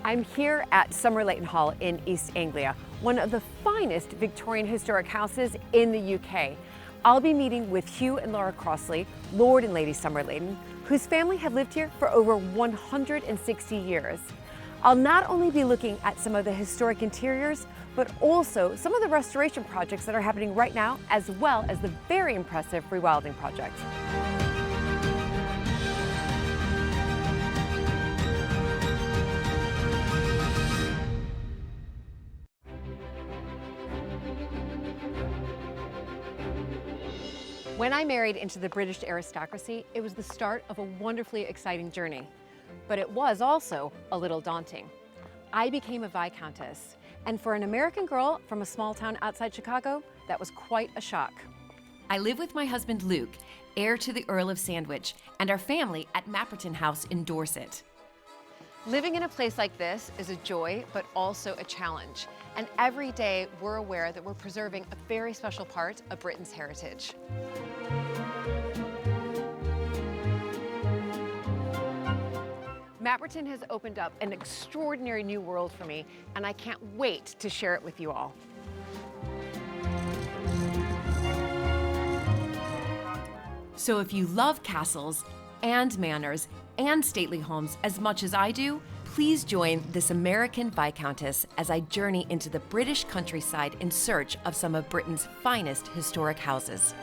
I'm here at Somerleyton Hall in East Anglia, one of the finest Victorian historic houses in the UK. I'll be meeting with Hugh and Laura Crossley, Lord and Lady Somerleyton, whose family have lived here for over 160 years. I'll not only be looking at some of the historic interiors, but also some of the restoration projects that are happening right now, as well as the very impressive rewilding project. When I married into the British aristocracy, it was the start of a wonderfully exciting journey. But it was also a little daunting. I became a Viscountess, and for an American girl from a small town outside Chicago, that was quite a shock. I live with my husband Luke, heir to the Earl of Sandwich, and our family at Alberta House in Dorset. Living in a place like this is a joy, but also a challenge. And every day we're aware that we're preserving a very special part of Britain's heritage. Mapperton has opened up an extraordinary new world for me, and I can't wait to share it with you all. So if you love castles and manors and stately homes as much as I do, please join this American Viscountess as I journey into the British countryside in search of some of Britain's finest historic houses.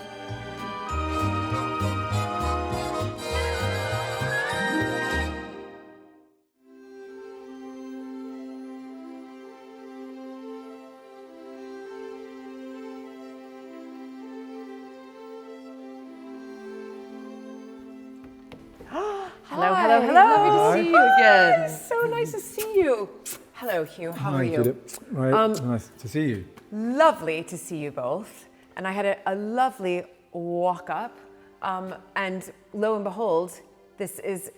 Hello, hello, hello. Lovely to see you again. It's so nice to see you. Hello, Hugh. How are you? Good. Right, nice to see you. Lovely to see you both. And I had a lovely walk up, and lo and behold, this is,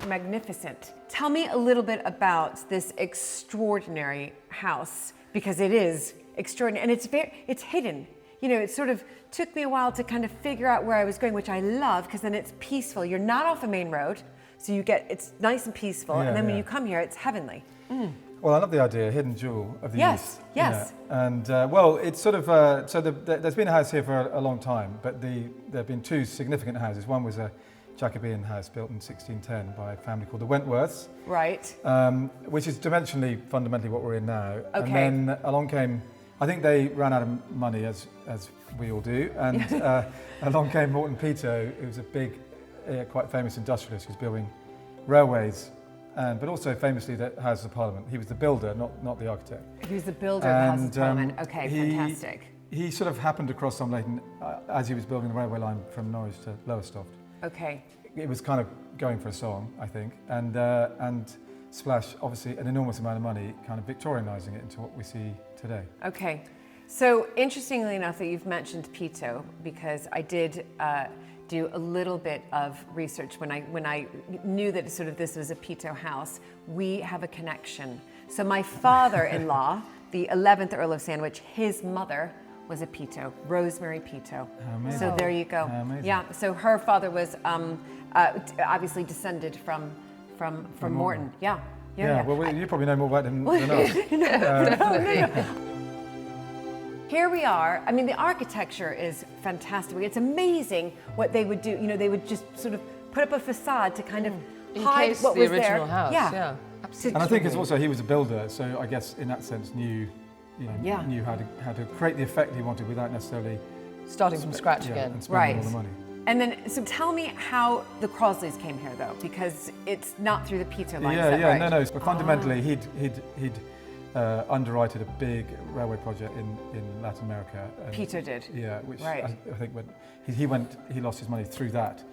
magnificent. Tell me a little bit about this extraordinary house, because it is extraordinary, and it's hidden. It sort of took me a while to kind of figure out where I was going, which I love, because then it's peaceful. You're not off a main road, so it's nice and peaceful, and then when you come here, it's heavenly. Mm. Well, I love the idea, hidden jewel of the East. Yes. And it's sort of, there's been a house here for a long time, but there have been two significant houses. One was a Jacobean house built in 1610 by a family called the Wentworths. Right. Which is dimensionally, fundamentally what we're in now. Okay. And then along came, I think they ran out of money, as we all do, and along came Morton Peto, who was a big, quite famous industrialist who's building railways, but also famously the Houses of Parliament. He was the builder, not the architect. He was the builder of the Houses of Parliament. Okay, fantastic. He sort of happened across Somerleyton as he was building the railway line from Norwich to Lowestoft. Okay. It was kind of going for a song, I think, and Splash, obviously an enormous amount of money, kind of Victorianising it into what we see today. Okay. So interestingly enough that you've mentioned Peto, because I did do a little bit of research when I knew that sort of this was a Peto house. We have a connection. So my father-in-law, the 11th Earl of Sandwich, his mother was a Peto, Rosemary Peto. Amazing. So there you go. Amazing. Yeah. So her father was obviously descended from Morton. Yeah. Well, you probably know more about him than us. No. Here we are. I mean, the architecture is fantastic. It's amazing what they would do. They would just sort of put up a facade to kind of hide what was there. The original house. Yeah, absolutely. And I think it's also he was a builder, so I guess in that sense knew how to create the effect he wanted without necessarily starting from scratch again. And spending all the money. And then, so tell me how the Crosleys came here, though, because it's not through the Peto line. Right? No. But fundamentally, he'd underwritten a big railway project in Latin America. And, Peto did. Yeah, which I think when he lost his money through that,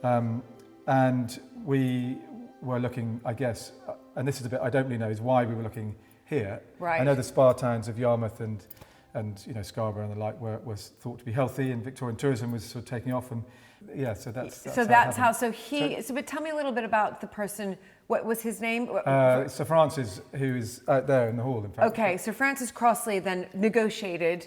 and we were looking, I guess, and this is a bit I don't really know, is why we were looking here. Right. I know the spa towns of Yarmouth and Scarborough and the like was thought to be healthy, and Victorian tourism was sort of taking off, and so that's how. But tell me a little bit about the person. What was his name? Sir Francis, who is out there in the hall, in fact. Okay, Sir Francis Crossley then negotiated,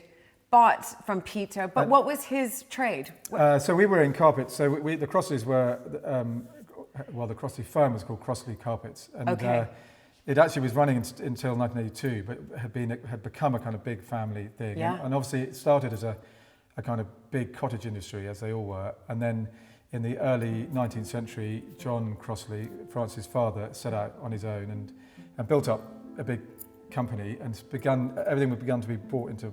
bought from Peto, but what was his trade? So we were in carpets. So the Crossleys were, the Crossley firm was called Crossley Carpets, and it actually was running until 1982, but had become a kind of big family thing. Yeah. And obviously it started as a kind of big cottage industry, as they all were. And then in the early 19th century, John Crossley, Francis' father, set out on his own and built up a big company, and everything began to be brought into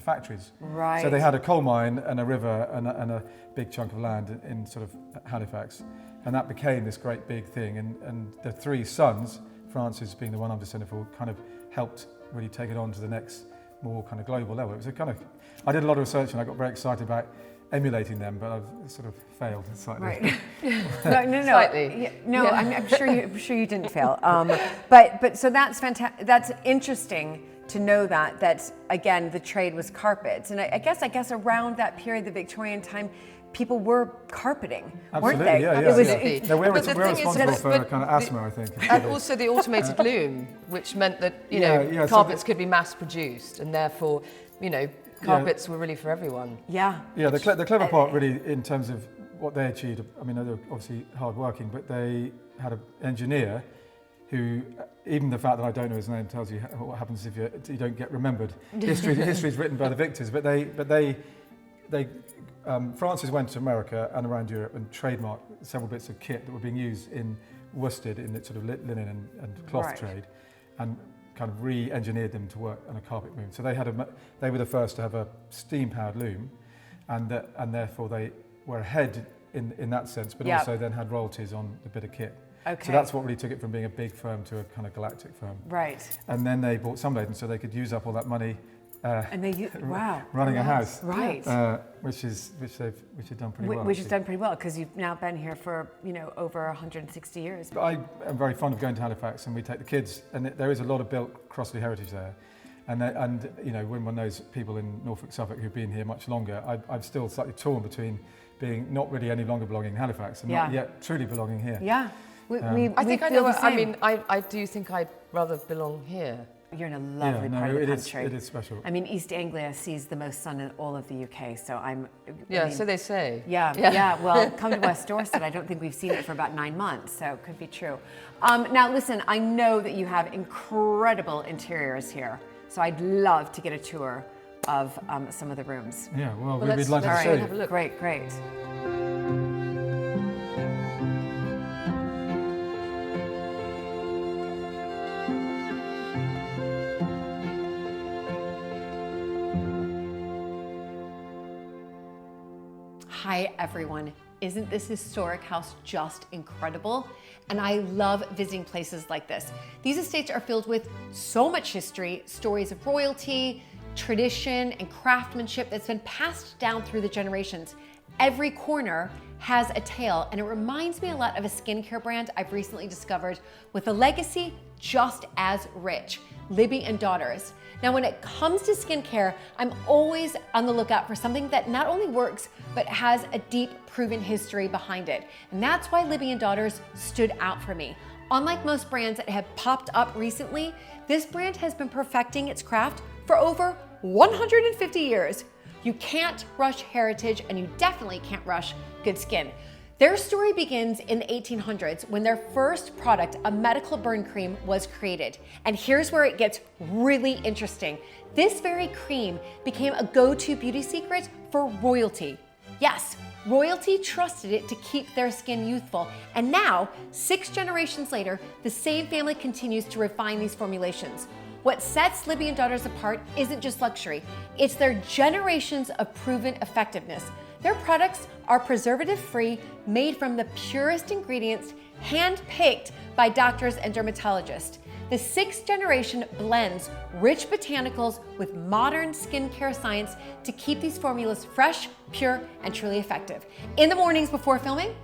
factories. Right. So they had a coal mine and a river and a big chunk of land in sort of Halifax. And that became this great big thing. And the three sons, Francis being the one I'm descended for, kind of helped really take it on to the next more kind of global level. It was I did a lot of research and I got very excited about emulating them, but I've sort of failed slightly. Right. No. Slightly. Yeah, no, yeah. I'm sure you didn't fail. But so that's fantastic. That's interesting to know that again the trade was carpets, and I guess around that period, the Victorian time, people were carpeting, weren't they? Yeah. Absolutely. No, we're But the thing is responsible that- for but kind of asthma, I think. And also the automated loom, which meant that, so carpets could be mass produced, and therefore, carpets were really for everyone. Yeah. Yeah, the clever part really in terms of what they achieved, I mean, they were obviously hard working, but they had an engineer who, even the fact that I don't know his name tells you what happens if you don't get remembered. History is written by the victors, but Francis went to America and around Europe and trademarked several bits of kit that were being used in Worsted in the sort of linen and cloth trade, and kind of re-engineered them to work on a carpet loom. So they were the first to have a steam-powered loom, and therefore they were ahead in that sense, but also then had royalties on the bit of kit. Okay. So that's what really took it from being a big firm to a kind of galactic firm. Right. And then they bought Somerleyton so they could use up all that money running a house. Right. Which they've done pretty well. Which has done pretty well, because you've now been here for over 160 years. But I am very fond of going to Halifax, and we take the kids, and there is a lot of built Crossley heritage there. And when one knows people in Norfolk, Suffolk who've been here much longer, I'm still slightly torn between being not really any longer belonging in Halifax and not yet truly belonging here. Yeah. I think I feel know. the same. I do think I'd rather belong here. You're in a lovely part of the country. It is special. I mean, East Anglia sees the most sun in all of the UK, so So they say. Yeah. Well, come to West Dorset. I don't think we've seen it for about 9 months, so it could be true. Now, listen, I know that you have incredible interiors here, so I'd love to get a tour of some of the rooms. Yeah, well we'd let's like to show you. have a look. Great. Hi everyone. Isn't this historic house just incredible? And I love visiting places like this. These estates are filled with so much history, stories of royalty, tradition, and craftsmanship that's been passed down through the generations. Every corner has a tale, and it reminds me a lot of a skincare brand I've recently discovered with a legacy just as rich, Libby and Daughters. Now, when it comes to skincare, I'm always on the lookout for something that not only works, but has a deep, proven history behind it. And that's why Libby and Daughters stood out for me. Unlike most brands that have popped up recently, this brand has been perfecting its craft for over 150 years. You can't rush heritage, and you definitely can't rush good skin. Their story begins in the 1800s when their first product, a medical burn cream, was created. And here's where it gets really interesting. This very cream became a go-to beauty secret for royalty. Yes, royalty trusted it to keep their skin youthful. And now, 6 generations later, the same family continues to refine these formulations. What sets Libby and Daughters apart isn't just luxury, it's their generations of proven effectiveness. Their products are preservative-free, made from the purest ingredients, hand-picked by doctors and dermatologists. The 6th generation blends rich botanicals with modern skincare science to keep these formulas fresh, pure, and truly effective. In the mornings before filming,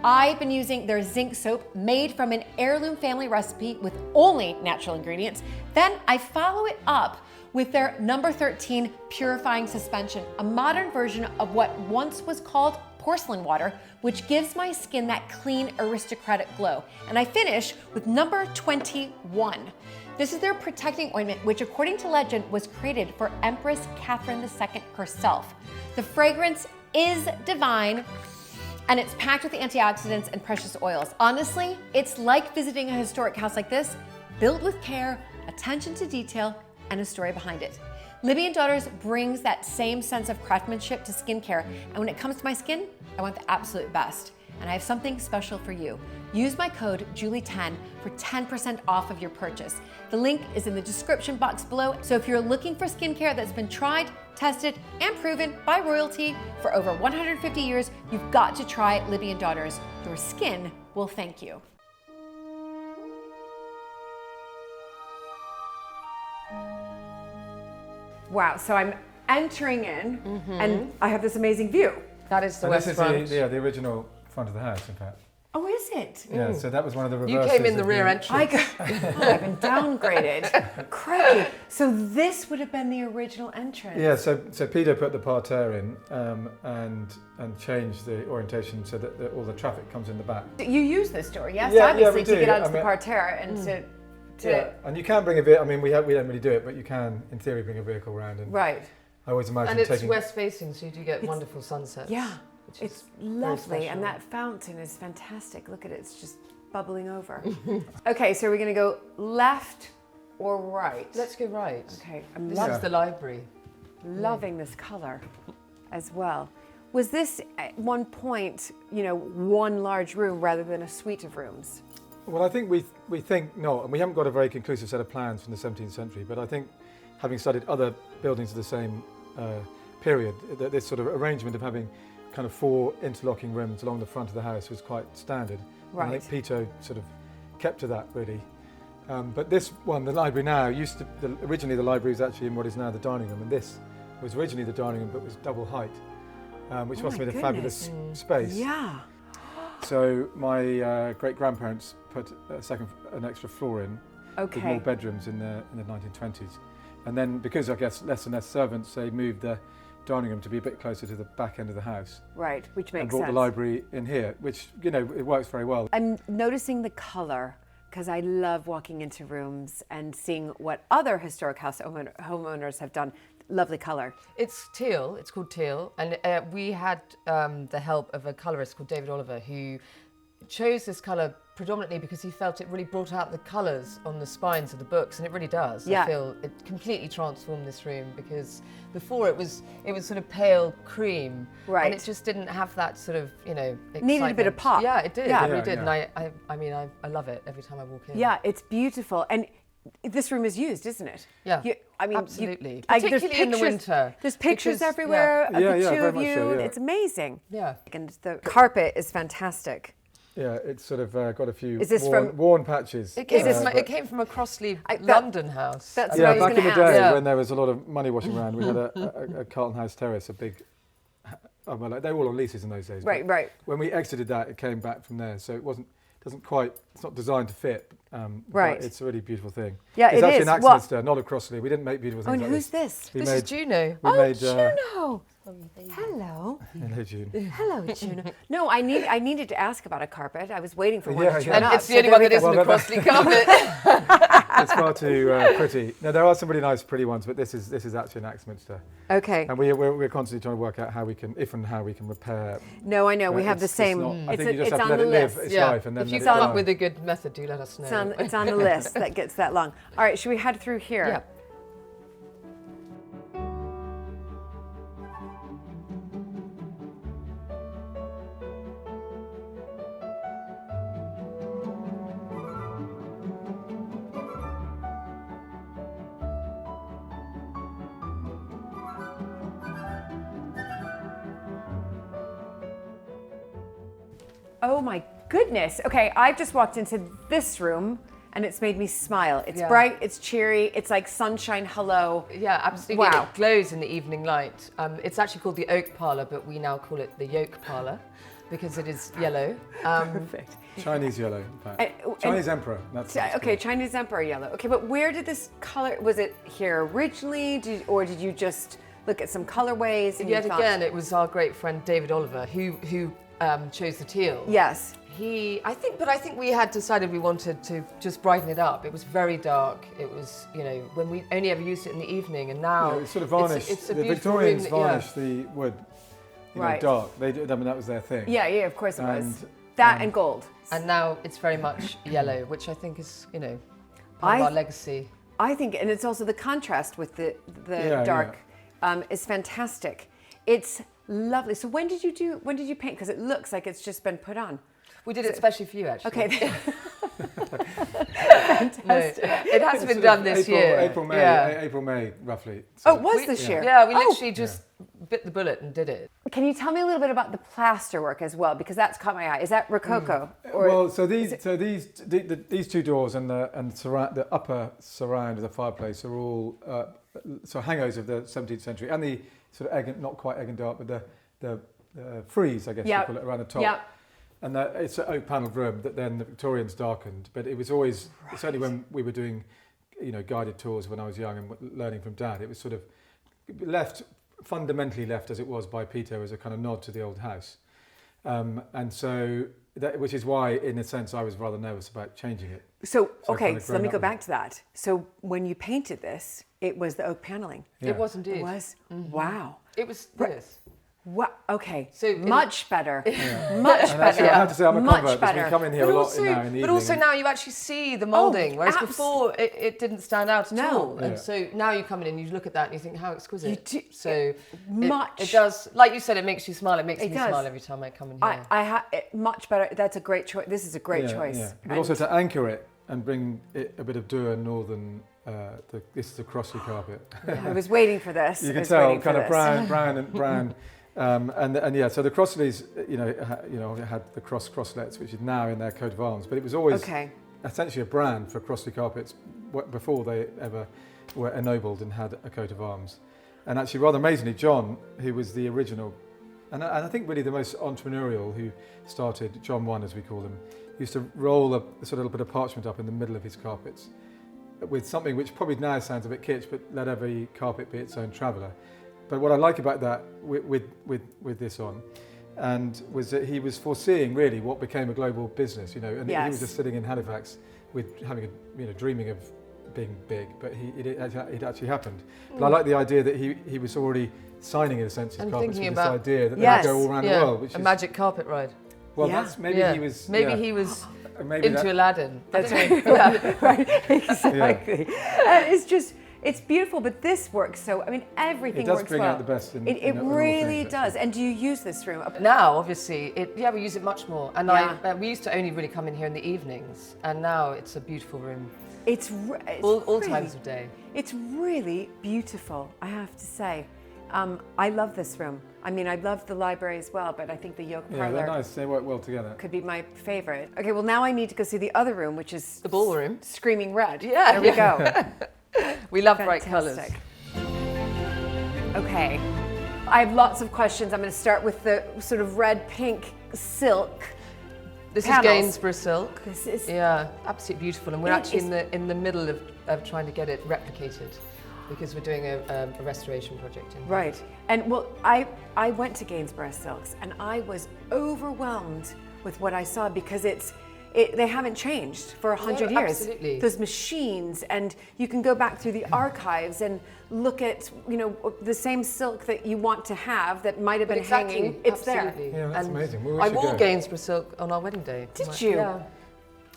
I've been using their zinc soap made from an heirloom family recipe with only natural ingredients. Then I follow it up with their number 13 purifying suspension, a modern version of what once was called porcelain water, which gives my skin that clean, aristocratic glow. And I finish with number 21. This is their protecting ointment, which according to legend was created for Empress Catherine II herself. The fragrance is divine, and it's packed with antioxidants and precious oils. Honestly, it's like visiting a historic house like this, built with care, attention to detail, and a story behind it. Libby & Daughters brings that same sense of craftsmanship to skincare, and when it comes to my skin, I want the absolute best. And I have something special for you. Use my code JULIE10 for 10% off of your purchase. The link is in the description box below. So if you're looking for skincare that's been tried, tested, and proven by royalty for over 150 years, you've got to try Libby & Daughters. Your skin will thank you. Wow, so I'm entering in and I have this amazing view. That is the west front. This is the original front of the house, in fact. Oh, is it? Yeah, so that was one of the reverses. You came in the rear entrance. I've been downgraded. Crikey. So this would have been the original entrance. Yeah, so Peter put the parterre in and changed the orientation so that all the traffic comes in the back. You use this door, yes? Yeah, obviously, we to do. get onto the parterre and to Yeah, and you can bring a vehicle. I mean, we don't really do it, but you can, in theory, bring a vehicle around. And right. I always imagine And it's taking. west facing, so you do get wonderful sunsets. Yeah, which it's is very lovely, and special. that fountain is fantastic. Look at it; it's just bubbling over. Okay, so we're going to go left or right? Let's go right. Okay, I'm This is the library. loving this color as well. Was this at one point, one large room rather than a suite of rooms? Well, I think we think not, and we haven't got a very conclusive set of plans from the 17th century. But I think, having studied other buildings of the same period, that this sort of arrangement of having kind of 4 interlocking rooms along the front of the house was quite standard. Right. And I think Peter sort of kept to that really. But this one, the library now, originally the library was actually in what is now the dining room, and this was originally the dining room but was double height, which must have been a fabulous space. Yeah. So my great-grandparents put an extra floor in with more bedrooms in the 1920s. And then because I guess less and less servants, they moved the dining room to be a bit closer to the back end of the house. Right, which makes and brought sense. the library in here, which, it works very well. I'm noticing the color because I love walking into rooms and seeing what other historic house homeowners have done. Lovely color. It's teal, it's called teal, and we had the help of a colourist called David Oliver who chose this colour predominantly because he felt it really brought out the colours on the spines of the books, and it really does. Yeah. I feel it completely transformed this room because before it was sort of pale cream, Right. and it just didn't have that sort of excitement. Needed a bit of pop. Yeah, it did. Yeah. It really Yeah, did, yeah. and I love it every time I walk in. Yeah, it's beautiful. And this room is used, isn't it? Yeah, there's absolutely. Particularly in the winter. There's pictures because- everywhere of Yeah, the yeah, two very of much you. so, yeah. It's amazing. Yeah. And the carpet is fantastic. Yeah, it's sort of got a few Is this worn patches. It came, but- it came from a Crossley London house. That's Yeah, what I was back in going the to ask. day Yeah. when there was a lot of money washing around, we had a Carlton House terrace, a big. They were all on leases in those days. Right, but right. When we exited that, it came back from there, so it's not designed to fit. Right. But it's a really beautiful thing. Yeah, it's it actually is. an What- Axminster, not a Crossley. We didn't make beautiful Oh, things and like who's this? We This made, is Juno. We made, Juno. Hello. hello, June. Hello, Juno. No, I needed to ask about a carpet. I was waiting for one Yeah, to yeah. turn And up. it's the so only there one we that go. isn't a Crossley carpet. It's far too pretty. No, there are some really nice, pretty ones, but this is actually an Axminster. Okay. And we're constantly trying to work out how we can repair. No, I know. We have the It's same. not- I it's think you just it's have to on let the it live list. its life and then If let you it come die. up with a good method, do let us know. It's on the list that gets that long. All right, should we head through here? Yeah. Oh my goodness. Okay, I've just walked into this room and it's made me smile. It's Yeah. bright, it's cheery, it's like sunshine, hello. Yeah, absolutely. And Wow. it glows in the evening light. It's actually called the Oak Parlour, but we now call it the Yolk Parlour because it is yellow. Perfect. Chinese yellow, in fact. And- Chinese emperor. That's what it's Okay, called. Chinese Emperor yellow. Okay, but where did this color, was it here originally? Or did you just look at some colorways and you Yet thought- again, it was our great friend David Oliver who chose the teal. Yes. I think we had decided we wanted to just brighten it up. It was very dark. It was, when we only ever used it in the evening, and now Yeah, it's sort of varnished. It's a the beautiful Victorians room, varnished the wood, Right. dark. They did. I mean, that was their thing. Yeah, of course it was. And, That and gold. And now it's very much yellow, which I think is, part of our legacy. I think, and it's also the contrast with the dark is fantastic. It's lovely. So when did you paint? Because it looks like it's just been put on. We did it especially for you, actually. Okay. No, it has been done this year. April, May, roughly. So oh, it was this year? Yeah, we literally just bit the bullet and did it. Can you tell me a little bit about the plaster work as well? Because that's caught my eye. Is that Rococo? Or well, so these two doors and the upper surround of the fireplace are all hangers of the 17th century, and the sort of not quite egg and dark, but the frieze, I guess you call it, around the top. Yep. And it's an oak panelled room that then the Victorians darkened. But it was always, certainly when we were doing, guided tours when I was young and learning from Dad, it was sort of fundamentally left as it was by Peter as a kind of nod to the old house. And so, which is why, in a sense, I was rather nervous about changing it. So let me go back to that. So when you painted this, it was the oak panelling. Yeah. It was indeed. It was? Mm-hmm. Wow. It was this. Wow. Okay. So much better. Much better. Actually, I have to say I'm a much convert because we come in here a lot now in the evening. But also now you actually see the moulding, whereas before it didn't stand out at all. And so now you come in and you look at that and you think, how exquisite. It does, like you said, it makes you smile. It makes me smile every time I come in here. Much better. That's a great choice. This is a great choice. Yeah. But also to anchor it and bring it a bit of dour northern. This is a Crossley carpet. I was waiting for this. You can tell, kind of brown. And yeah, so the Crossleys, had the crosslets, which is now in their coat of arms, but it was always essentially a brand for Crossley carpets before they ever were ennobled and had a coat of arms. And actually, rather amazingly, John, who was the original, and I think really the most entrepreneurial, who started, John 1 as we call him, used to roll a sort of little bit of parchment up in the middle of his carpets with something which probably now sounds a bit kitsch, but let every carpet be its own traveller. But what I like about that with this on, and was that he was foreseeing really what became a global business, and he was just sitting in Halifax with having dreaming of being big, but it actually happened. But I like the idea that he was already signing in a sense his carpets with this idea that they would go all around the world, which is magic carpet ride. Well, that's maybe he was into Aladdin. That's right. Right, exactly. It's beautiful, but this works so, everything works well. It does bring out the best in It really does. And do you use this room? Now, obviously, we use it much more. And we used to only really come in here in the evenings, and now it's a beautiful room. It's all times of day. It's really beautiful, I have to say. I love this room. I love the library as well, but I think the yoke parlour. Yeah, they're nice. They work well together. Could be my favourite. Okay, well now I need to go see the other room, which is the ballroom. Screaming red. Yeah, there we go. We love bright colours. Okay, I have lots of questions. I'm going to start with the sort of red-pink silk. This panels. Is Gainsborough silk. This is absolutely beautiful, and we're actually in the middle of trying to get it replicated because we're doing a restoration project. Right, and well, I went to Gainsborough Silks and I was overwhelmed with what I saw because they haven't changed for 100 years. Absolutely. Those machines, and you can go back through the archives and look at, the same silk that you want to have that might have been hanging. It's absolutely. there. Yeah, that's amazing. Well, I wore Gainsborough silk on our wedding day. Did you? Yeah.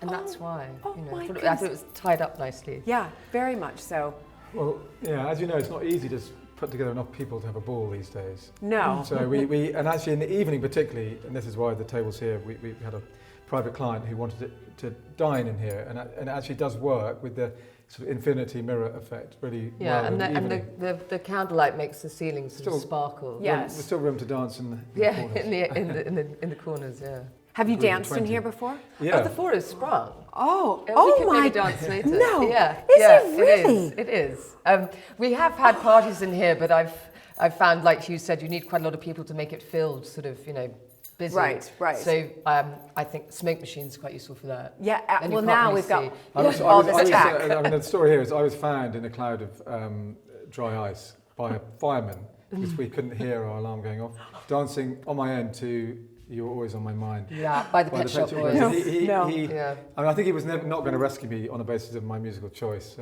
And that's why. My I goodness. thought it was tied up nicely. Yeah, very much so. Well, as you know, it's not easy to put together enough people to have a ball these days. No. So we and actually in the evening particularly, and this is why the table's here, we had a private client who wanted to dine in here, and it actually does work with the sort of infinity mirror effect really well. And the candlelight makes the ceilings sort of sparkle. Yes. There's still room to dance in the corners. in the corners, yeah. Have you danced in here before? Yeah. Oh, the floor is sprung. Oh, we can maybe dance later. No. Yeah. Is it really? It is. We have had parties in here, but I've found, like you said, you need quite a lot of people to make it filled, sort of, busy. Right. So I think smoke machines are quite useful for that. Yeah, Then well you can't now really we've got see. all this tech. The story here is I was found in a cloud of dry ice by a fireman because we couldn't hear our alarm going off, dancing on my own to You're Always on My Mind. Yeah, by the Pet Shop Boys. I think he was not going to rescue me on the basis of my musical choice.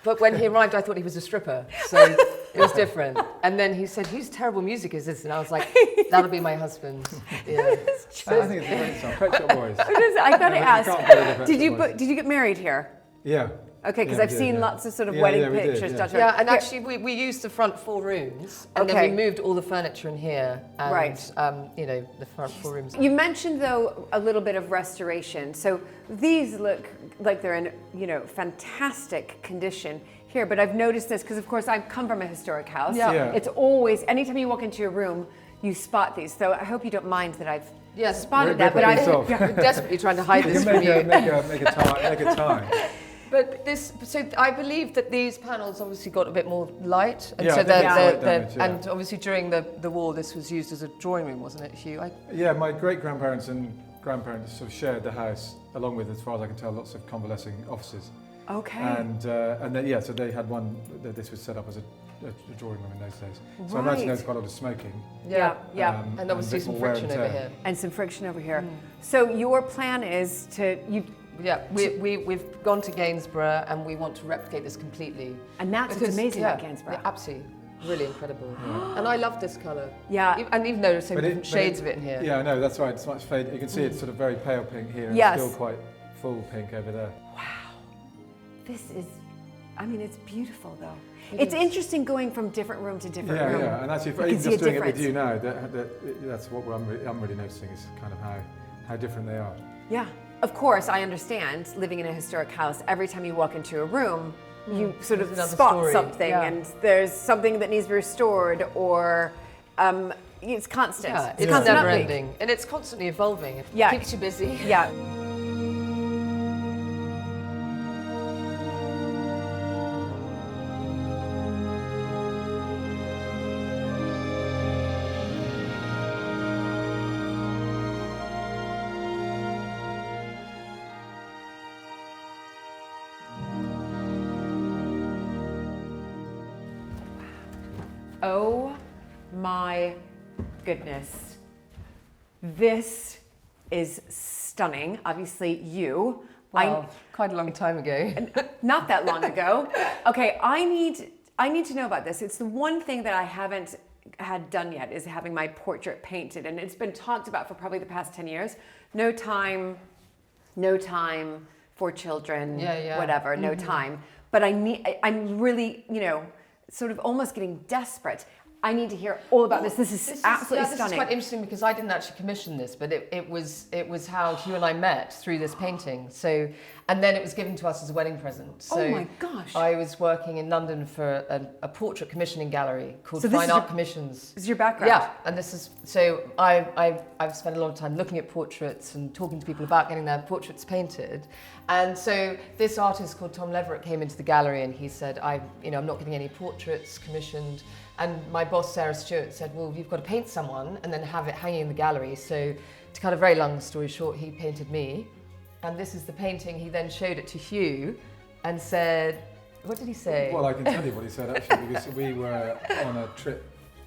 But when he arrived, I thought he was a stripper, so it was different. And then he said, "Whose terrible music is this?" And I was like, "That'll be my husband." Yeah. I think it's a great song. Pet Shop Boys. I got to ask, did you get married here? Yeah. Okay, because Yeah, I've we seen did, lots of sort of Yeah, wedding yeah, we did, pictures. yeah. dotted Yeah, around. and Here- actually we used the front 4 rooms, and Okay. then we moved all the furniture in here, and Right. you know, the front 4 rooms. You mentioned though a little bit of restoration. So these look like they're in, you know, fantastic condition here, but I've noticed this because of course I come from a historic house. Yeah. Yeah. It's always, anytime you walk into a room, you spot these. So I hope you don't mind that I've Yes, spotted rip that, but a I piece off. We're desperately trying to hide You this can from you. make a tie. But this, so I believe that these panels obviously got a bit more light, and Yeah, so I think it's light damage, yeah. and obviously during the war, this was used as a drawing room, wasn't it, Hugh? Yeah, my great-grandparents and grandparents sort of shared the house, along with, as far as I can tell, lots of convalescing offices. Okay. And then, yeah, so they had one, this was set up as a drawing room in those days. So I imagine there was quite a lot of smoking. Yeah. And obviously a bit some more wear and friction over tear. here. And some friction over here. So your plan is to, Yeah, we've gone to Gainsborough and we want to replicate this completely. and that's what's amazing about Gainsborough. Yeah, absolutely, really incredible. And I love this colour. Yeah. And even though there's so But many it- different but shades it- of it in here. Yeah, I know, that's right. It's much faded. You can see it's sort of very pale pink here, and Yes. still quite full pink over there. This is, I mean, it's beautiful though. It's interesting going from different room to different room. Yeah, and actually, You can even see just a doing it with difference. you now, that's what I'm really noticing is kind of how different they are. Yeah. Of course, I understand living in a historic house, every time you walk into a room, you sort of There's another spot story. something Yeah. and there's something that needs to be restored or it's constant. Yeah, It's it's constant never upbeat. ending. And it's constantly evolving. It Yeah. keeps you busy. Yeah. Oh my goodness. This is stunning. Obviously, you. Wow, quite a long time ago. Not that long ago. Okay, I need to know about this. It's the one thing that I haven't had done yet is having my portrait painted, and it's been talked about for probably the past 10 years. No time for children, whatever, no time. But I'm really, you know, sort of almost getting desperate. I need to hear all about this. This is absolutely This stunning. is quite interesting because I didn't actually commission this, but it was how Hugh and I met through this painting. So, and then it was given to us as a wedding present. So Oh my gosh. I was working in London for a portrait commissioning gallery called So this Fine is Art your- Commissions. This is your background. Yeah, and this is so I've spent a lot of time looking at portraits and talking to people about getting their portraits painted, and so this artist called Tom Leverett came into the gallery and he said, I'm not getting any portraits commissioned, and my boss Sarah Stewart said, well, you've got to paint someone and then have it hanging in the gallery. So to cut a very long story short, he painted me, and this is the painting. He then showed it to Hugh and said, what did he say? Well, I can tell you what he said actually, because we were on a trip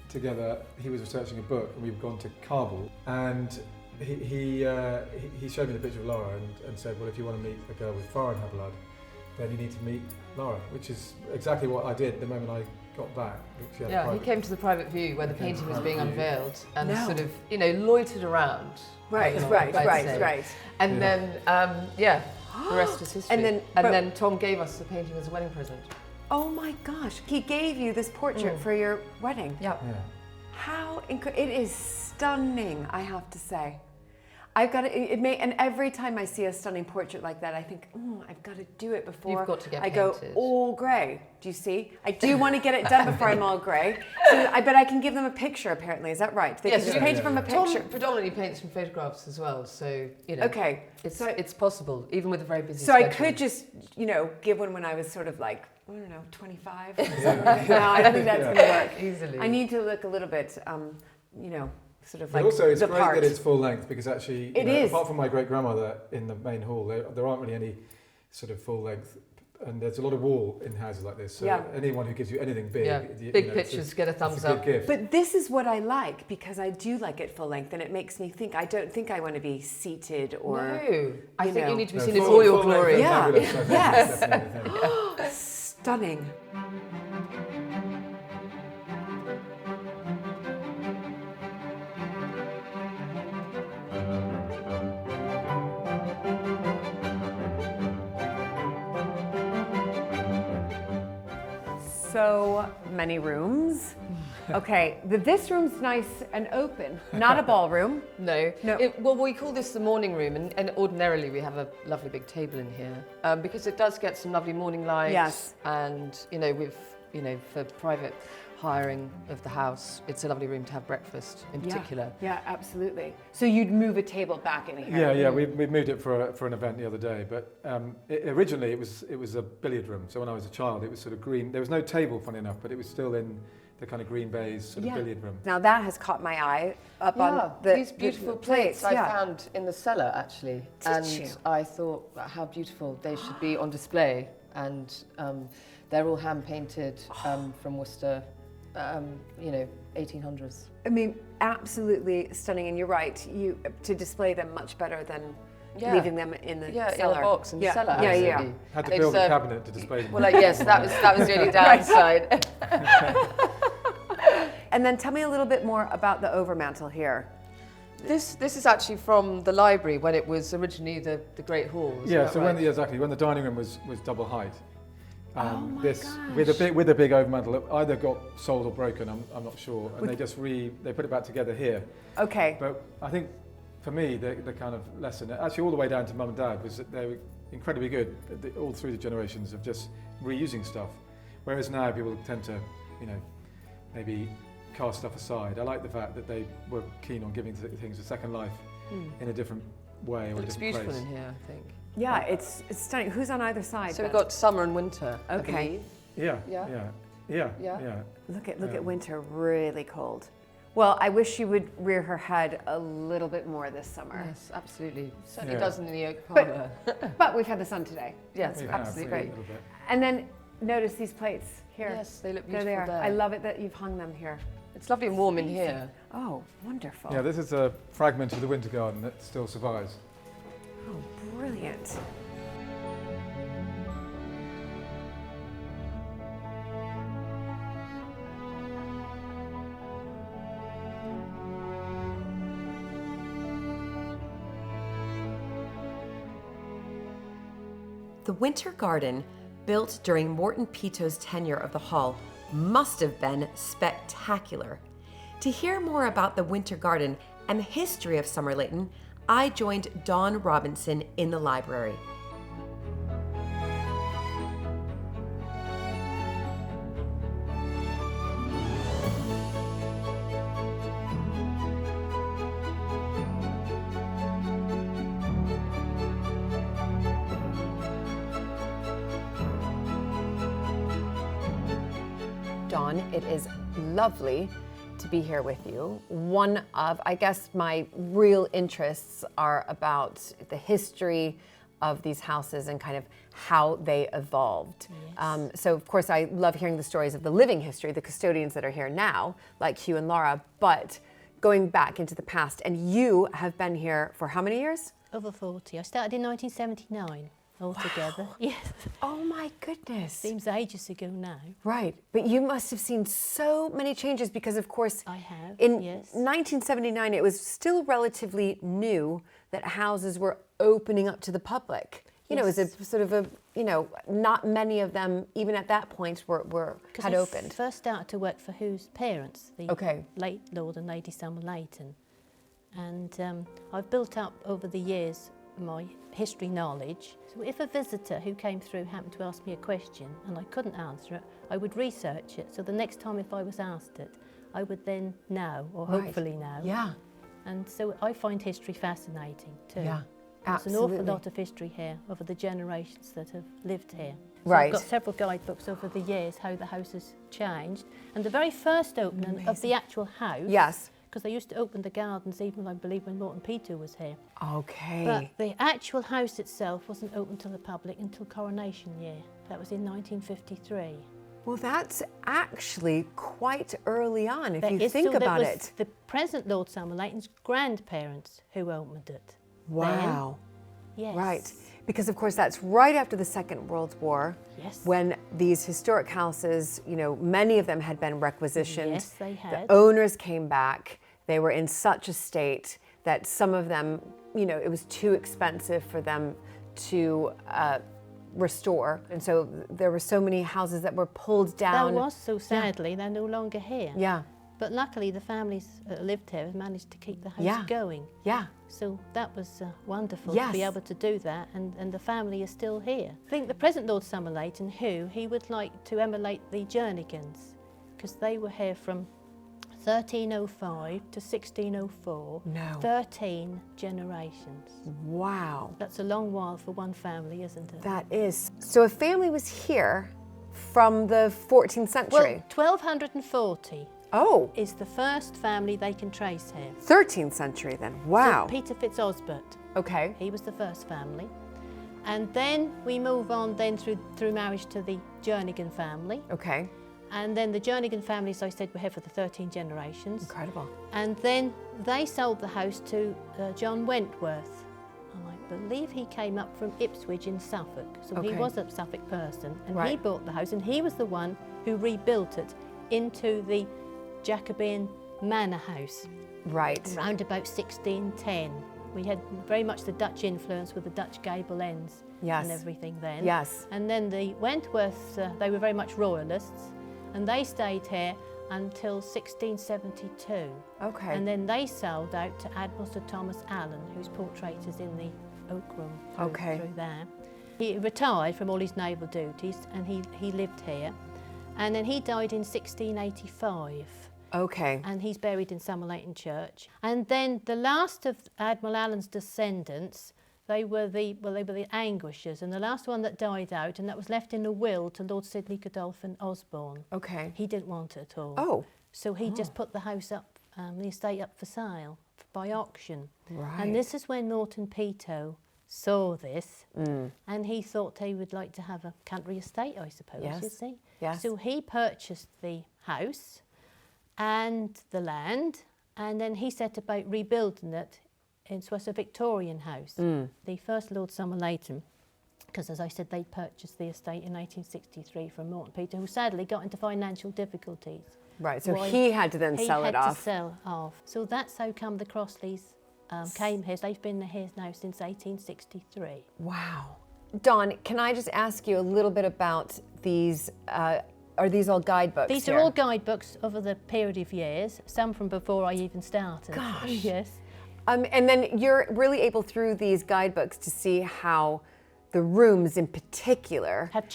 together. He was researching a book, and we've gone to Kabul, and he showed me the picture of Laura and said, well, if you want to meet a girl with foreign her blood, then you need to meet Laura, which is exactly what I did the moment I got back. Yeah, he came to the private view where the painting was being private view. unveiled and No. sort of, loitered around. Right, I'd say. right. And then, the rest is history. And then- then Tom gave us the painting as a wedding present. Oh my gosh, he gave you this portrait for your wedding. Yeah. Yeah. How it is stunning, I have to say. I've got to, and every time I see a stunning portrait like that, I think, I've got to do it before You've got to get I go painted. all grey. Do you see? I do want to get it done before I'm all grey. So I bet I can give them a picture, apparently. Is that right? They Yes, can just you paint can. from a Tom picture. predominantly paints from photographs as well, so, Okay. it's possible, even with a very busy So I schedule. could just, give one when I was sort of like, I don't know, 25 or something. No, I don't think that's going to work. Easily. I need to look a little bit, sort of But like also, it's the great part. that it's full length, because actually, It is. apart from my great grandmother in the main hall, there aren't really any sort of full length, and there's a lot of wall in houses like this. So Yeah. anyone who gives you anything big, big pictures get a thumbs up. It's a good gift. But this is what I like, because I do like it full length, and it makes me think. I don't think I want to be seated or No, I think you need to be No, seen in full- all your full length glory. is Yeah. fabulous, I think. Yes. Definitely the thing. stunning. so many rooms. Okay, this room's nice and open, not a ballroom. No. Well, we call this the morning room, and ordinarily we have a lovely big table in here because it does get some lovely morning light. Yes. And for private hiring of the house, it's a lovely room to have breakfast in particular. Yeah, absolutely. So you'd move a table back in here? Yeah, we moved it for an event the other day, but originally it was a billiard room. So when I was a child, it was sort of green. There was no table, funny enough, but it was still in the kind of green baize sort of billiard room. Now that has caught my eye up on these beautiful plates I found in the cellar actually. I thought how beautiful they should be on display, and they're all hand painted from Worcester. 1800s. I mean, absolutely stunning, and you're right. To display them much better than leaving them in the cellar. In a box in the cellar. Yeah. Had to build a cabinet to display them. Well, yes, that was the only downside. And then tell me a little bit more about the overmantel here. This is actually from the library when it was originally the Great Hall. Yeah, so when the dining room was double height. With a big overmantel, it either got sold or broken. I'm not sure, and they put it back together here. Okay. But I think for me the kind of lesson, actually all the way down to Mum and Dad, was that they were incredibly good all through the generations of just reusing stuff, whereas now people tend to, maybe cast stuff aside. I like the fact that they were keen on giving things a second life in a different way or a different place. It's beautiful in here, I think. Yeah, it's stunning. Who's on either side? So we've got summer and winter. Okay. Yeah. Look at winter, really cold. Well, I wish she would rear her head a little bit more this summer. Yes, absolutely. Certainly does in the oak parlour. But we've had the sun today. Yes, absolutely great. And then notice these plates here. Yes, they look beautiful there. I love it that you've hung them here. It's lovely and warm in here. Oh, wonderful. Yeah, this is a fragment of the winter garden that still survives. Oh, brilliant. The Winter Garden, built during Morton Pito's tenure of the Hall, must have been spectacular. To hear more about the Winter Garden and the history of Somerleyton, I joined Dawn Robinson in the library. Dawn, it is lovely to be here with you. One of, I guess, my real interests are about the history of these houses and kind of how they evolved. Yes. So of course I love hearing the stories of the living history, the custodians that are here now, like Hugh and Laura, but going back into the past, and you have been here for how many years? Over 40. I started in 1979 altogether. Wow. Yes. Oh my goodness. Seems ages ago now. Right, but you must have seen so many changes because of course I have, in yes. 1979 it was still relatively new that houses were opening up to the public. You know, it was a sort of a, not many of them even at that point had opened. I first started to work for whose parents, the late Lord and Lady Somerleyton. And I've built up over the years my history knowledge. So if a visitor who came through happened to ask me a question and I couldn't answer it, I would research it. So the next time if I was asked it, I would then know, or hopefully know. Yeah. And so I find history fascinating too. Yeah, There's an absolutely. awful lot of history here over the generations that have lived here. So Right. I've got several guidebooks over the years how the house has changed. And the very first opening of the actual house, Yes. because they used to open the gardens even, I believe, when Morton Pito was here. Okay. But the actual house itself wasn't open to the public until Coronation Year. That was in 1953. Well, that's actually quite early on if There you is think still- about it was it. the present Lord Somerleyton's grandparents who opened it. Wow. Then, yes. Right. Because of course that's right after the Second World War. Yes. When these historic houses, many of them had been requisitioned. Yes, they had. The owners came back. They were in such a state that some of them, it was too expensive for them to restore. And so there were so many houses that were pulled down. That was, so sadly, they're no longer here. Yeah. But luckily the families that lived here have managed to keep the house going. Yeah. So that was wonderful to be able to do that, and the family is still here. I think the present Lord Somerleyton, he would like to emulate the Jernigans, because they were here from 1305 to 1604. No. 13 generations. Wow. That's a long while for one family, isn't it? That is. So a family was here from the 14th century? Well, 1240. Oh. Is the first family they can trace here. 13th century then. Wow. So Peter Fitzosbert. Okay. He was the first family. And then we move on then through marriage to the Jernigan family. Okay. And then the Jernigan family, as I said, were here for the 13 generations. Incredible. And then they sold the house to John Wentworth. And I believe he came up from Ipswich in Suffolk. So he was a Suffolk person. And he bought the house, and he was the one who rebuilt it into the Jacobean manor house. Right. Around about 1610. We had very much the Dutch influence with the Dutch gable ends and everything then. Yes. And then the Wentworths, they were very much royalists, and they stayed here until 1672. Okay. And then they sold out to Admiral Sir Thomas Allen, whose portrait is in the Oak Room through there. He retired from all his naval duties, and he lived here. And then he died in 1685. Okay. And he's buried in Somerleyton Church. And then the last of Admiral Allen's descendants, they were the Anguishers, and the last one that died out, and that was left in a will to Lord Sidney Godolphin Osborne. Okay. He didn't want it at all. Oh. So he just put the house up, the estate up for sale by auction. Right. And this is when Norton Peto saw this, and he thought he would like to have a country estate, I suppose, you see. Yes. So he purchased the house and the land, and then he set about rebuilding it. It was a Victorian house. The first Lord Somerleyton, because as I said, they purchased the estate in 1863 from Norton Peto, who sadly got into financial difficulties. Right, so he had to then sell it off. He had to sell off. So that's how come the Crossleys came here. They've been here now since 1863. Wow. Dawn, can I just ask you a little bit about these? Are these all guidebooks? These are all guidebooks over the period of years, some from before I even started. Gosh. Yes. And then you're really able through these guidebooks to see how the rooms in particular have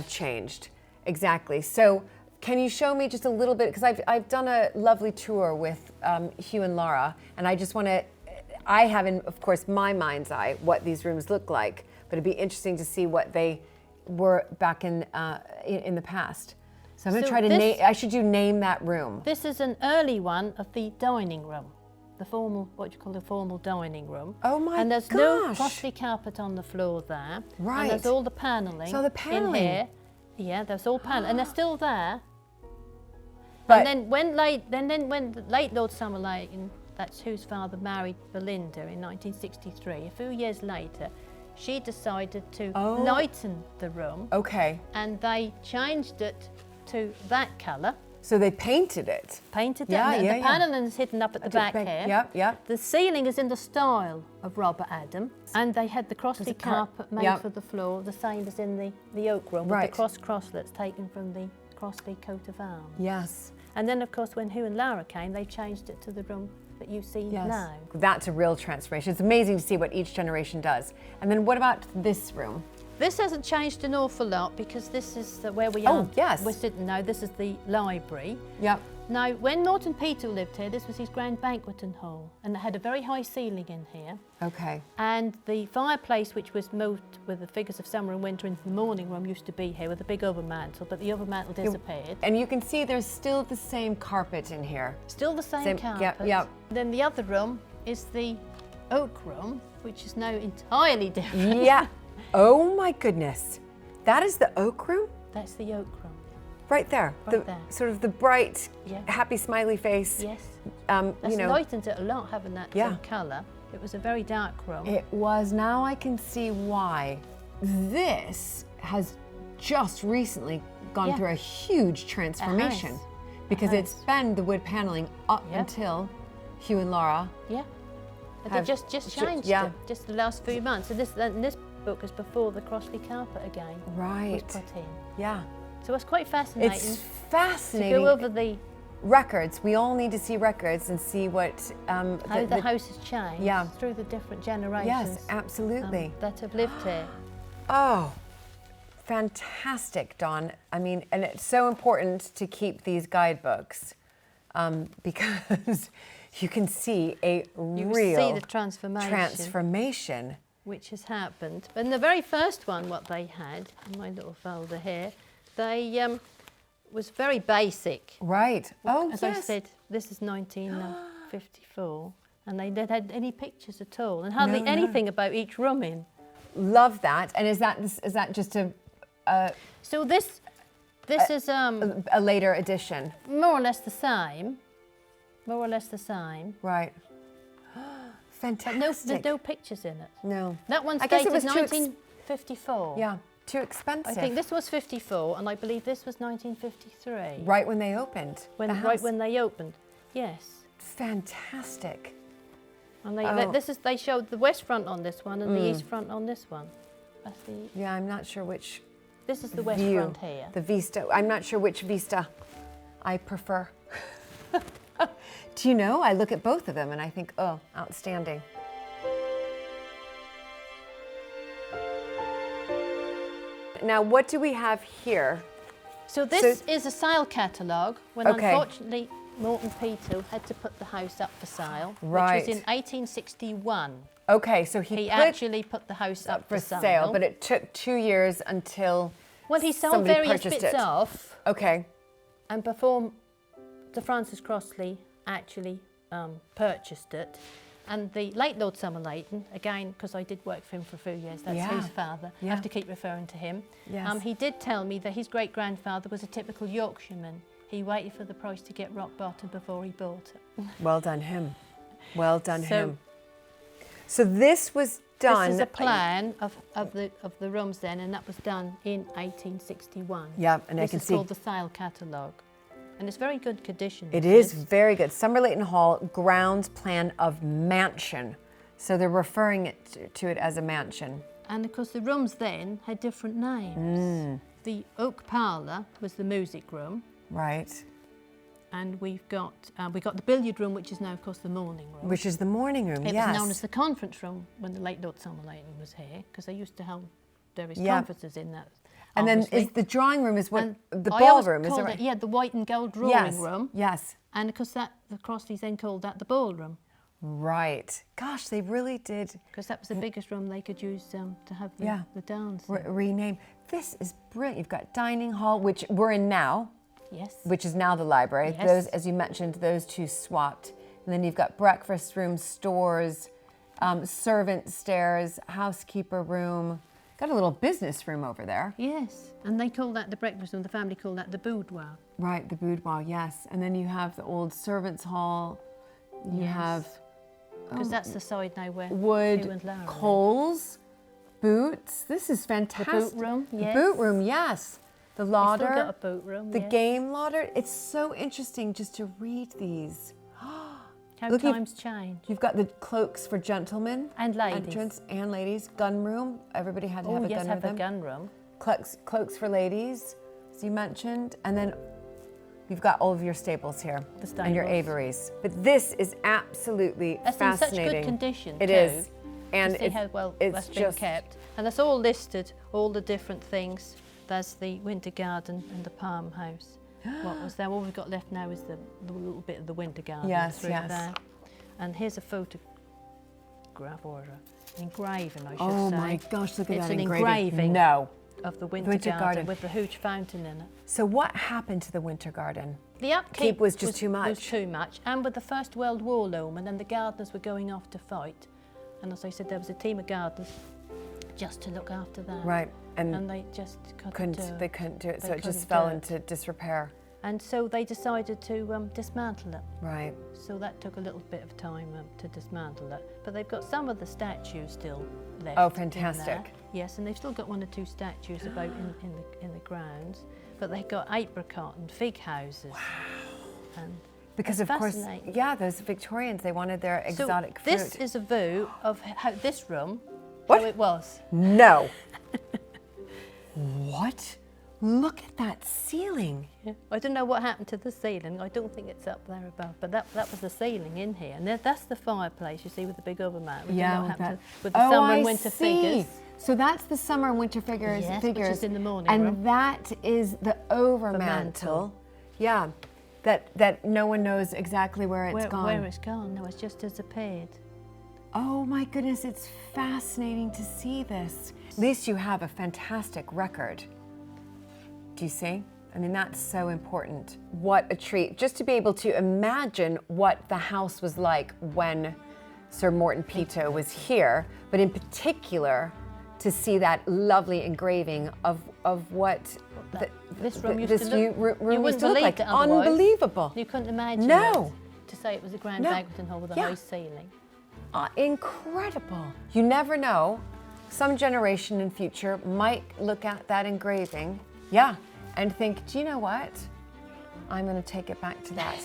changed. Exactly. So can you show me just a little bit, because I've done a lovely tour with Hugh and Laura, and I just want to, I have in, of course, my mind's eye what these rooms look like, but it'd be interesting to see what they were back in the past. So I'm going to try to name, I should name that room. This is an early one of the dining room, the formal, what you call the formal dining room. Oh my gosh. And there's no costly carpet on the floor there. Right. And there's all the panelling. So the panelling. In here. Yeah, there's all panelling, and they're still there. But and then when the late Lord Somerleyton, that's whose father married Belinda in 1963, a few years later, she decided to lighten the room. Okay. And they changed it to that colour. So they painted it. Painted it. The panelling is hidden up at the back here. Yep. The ceiling is in the style of Robert Adam, and they had the crossley carpet made for the floor, the same as in the oak room, with the crosslets taken from the Crossley coat of arms. Yes. And then, of course, when Hugh and Lara came, they changed it to the room that you see now. That's a real transformation. It's amazing to see what each generation does. And then what about this room? This hasn't changed an awful lot, because this is where we are. Oh, yes. We're sitting now. This is the library. Yep. Now, when Norton Peto lived here, this was his grand banqueting hall, and it had a very high ceiling in here. Okay. And the fireplace, which was moved with the figures of summer and winter into the morning room, used to be here with a big oven mantle, but the oven mantle disappeared. And you can see there's still the same carpet in here. Still the same carpet. Yep. Then the other room is the oak room, which is now entirely different. Yeah. Oh my goodness. That is the oak room? That's the oak room. Right there. Right there. Sort of the bright, happy, smiley face. Yes. That's lightened it a lot, having that colour. It was a very dark room. It was. Now I can see why. This has just recently gone through a huge transformation, because it's been the wood paneling up until Hugh and Laura. Yeah. They just changed it, just the last few months. And this book is before the Crossley carpet again was put in. Yeah. So it's quite fascinating. It's fascinating. To go over the records. We all need to see records and see what how the house has changed through the different generations. Yes, absolutely. That have lived here. Oh, fantastic, Dawn. I mean, and it's so important to keep these guidebooks because you can see a real the transformation which has happened. But in the very first one, what they had in my little folder here, they was very basic. Right. Oh, as I said, this is 1954, and they didn't have any pictures at all, and hardly anything about each room in. Love that. And is that just a? So this is a later edition. More or less the same. More or less the same. Right. Fantastic. But there's no pictures in it. No. That one's I guess dated it was 1954. Yeah. Too expensive. I think this was 54, and I believe this was 1953. Right when they opened. Right when they opened. Yes. Fantastic. And they showed the west front on this one and the east front on this one. That's the. Yeah, I'm not sure which. This is the west front here. The vista. I'm not sure which vista I prefer. Do you know? I look at both of them and I think, oh, outstanding. Now, what do we have here? So this is a sale catalogue when unfortunately Morton Peto had to put the house up for sale, which was in 1861. Okay, so he actually put the house up for sale. But it took 2 years until he sold various bits off. Okay. And before Sir Francis Crossley actually purchased it. And the late Lord Somerleyton, again, because I did work for him for a few years, that's his father, I have to keep referring to him. Yes. He did tell me that his great-grandfather was a typical Yorkshireman. He waited for the price to get rock bottom before he bought it. Well done him. Well done him. So this was done... This is a plan of the rooms then, and that was done in 1861. Yeah, and I can see... This is called the sale catalogue. And it's very good condition. It is very good. Somerleyton Hall, grounds plan of mansion. So they're referring to it as a mansion. And of course the rooms then had different names. The oak parlour was the music room. Right. And we got the billiard room, which is now of course the morning room. Which is the morning room, It was known as the conference room when the late Lord Somerleyton was here, because they used to hold various conferences in that. And then the drawing room is what the ballroom is, right? Yeah, the white and gold drawing room. Yes. And of course the Crossleys then called that the ballroom. Right. Gosh, they really did. Because that was the biggest room they could use to have the dance. Rename. This is brilliant. You've got dining hall, which we're in now. Yes. Which is now the library. Yes. Those, as you mentioned, those two swapped. And then you've got breakfast room, stores, servant stairs, housekeeper room. Got a little business room over there. Yes, and they call that the breakfast room. The family call that the boudoir. Right, the boudoir, yes. And then you have the old servants' hall. You have... Because that's the side now where wood, Hugh and Lara coals, boots. This is fantastic. The boot room, yes. The boot room, yes. The lauder. We've still got a boot room, The game lauder. It's so interesting just to read these. How times change. You've got the cloaks for gentlemen. And ladies. Entrance and ladies. Gun room. Everybody had to have a gun with them. a gun room. Cloaks for ladies, as you mentioned. And then you've got all of your stables here. And your aviaries. But this is absolutely fascinating. In such good condition, It is. And to see how well that's been kept. And that's all listed, all the different things. There's the winter garden and the palm house. What was there? All we've got left now is the little bit of the winter garden through there. And here's a photograph or an engraving, I should say. Oh my gosh, look at it's that an engraving. Of the winter garden with the huge fountain in it. So what happened to the winter garden? The upkeep was just too much. Was too much. And with the First World War looming, and the gardeners were going off to fight. And as I said, there was a team of gardeners just to look after that. Right. And they just couldn't do it. They couldn't do it, so it just fell into disrepair. And so they decided to dismantle it. Right. So that took a little bit of time to dismantle it. But they've got some of the statues still left. Oh, fantastic. Yes, and they've still got 1 or 2 statues about in the grounds. But they've got apricot and fig houses. Wow. And because of course, those Victorians, they wanted their exotic fruit. This is a view of how this room how it was. No. What? Look at that ceiling. Yeah. I don't know what happened to the ceiling. I don't think it's up there above, but that was the ceiling in here. And that's the fireplace, you see, with the big overmat. We don't know what happened with the summer and winter figures. So that's the summer and winter figures. Yes, figures. which is in the morning And room. that is the overmantel. Yeah, that no one knows exactly where it's gone. Where it's gone? No, it's just disappeared. Oh my goodness, it's fascinating to see this. At least you have a fantastic record. Do you see? I mean, that's so important. What a treat. Just to be able to imagine what the house was like when Sir Morton Peto was here, but in particular, to see that lovely engraving of what this room used this to look. room You used wouldn't to look believe like. it otherwise. Unbelievable. You couldn't imagine No. it, to say it was a grand No. banqueting hall with a Yeah. high ceiling. Incredible. You never know. Some generation in future might look at that engraving, and think, do you know what? I'm going to take it back to that.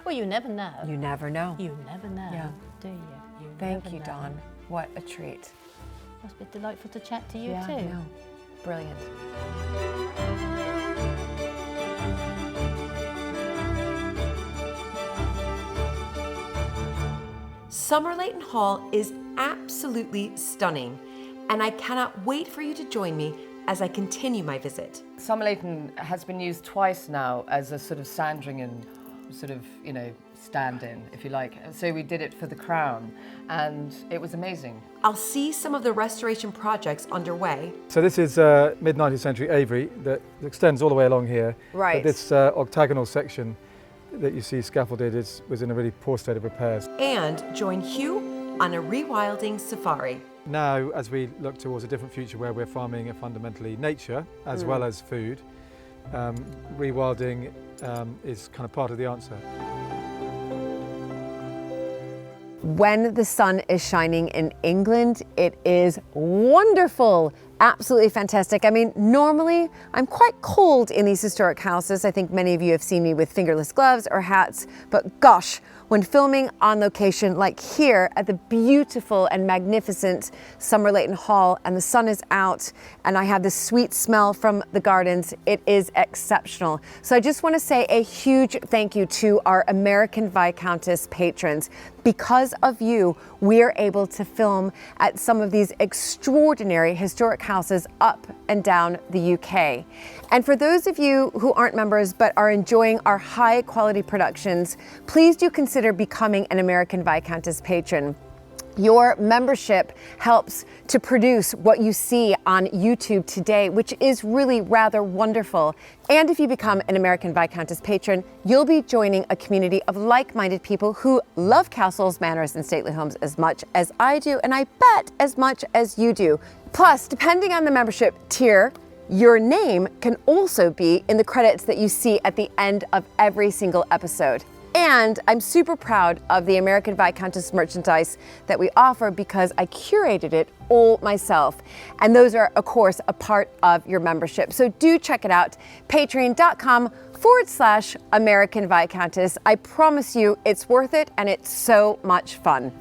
Well, you never know. You never know. You never know, Yeah. do you? You Thank never you, know. Dawn. What a treat. Must be delightful to chat to you Yeah, too. I know. Brilliant. Somerleyton Hall is absolutely stunning, and I cannot wait for you to join me as I continue my visit. Somerleyton has been used twice now as a sort of Sandringham sort of, stand-in, if you like. So we did it for the Crown, and it was amazing. I'll see some of the restoration projects underway. So this is mid-19th century Avery that extends all the way along here. Right. But this octagonal section that you see scaffolded was in a really poor state of repairs. And join Hugh on a rewilding safari. Now, as we look towards a different future where we're farming fundamentally nature as well as food, rewilding is kind of part of the answer. When the sun is shining in England, it is wonderful, absolutely fantastic. I mean, normally I'm quite cold in these historic houses. I think many of you have seen me with fingerless gloves or hats, but gosh, when filming on location like here at the beautiful and magnificent Somerleyton Hall and the sun is out and I have the sweet smell from the gardens, it is exceptional. So I just want to say a huge thank you to our American Viscountess patrons. Because of you, we are able to film at some of these extraordinary historic houses up and down the UK. And for those of you who aren't members but are enjoying our high quality productions, please do consider becoming an American Viscountess patron. Your membership helps to produce what you see on YouTube today, which is really rather wonderful. And if you become an American Viscountess patron, you'll be joining a community of like-minded people who love castles, manors, and stately homes as much as I do, and I bet as much as you do. Plus, depending on the membership tier, your name can also be in the credits that you see at the end of every single episode. And I'm super proud of the American Viscountess merchandise that we offer because I curated it all myself. And those are, of course, a part of your membership. So do check it out, patreon.com/American Viscountess. I promise you it's worth it and it's so much fun.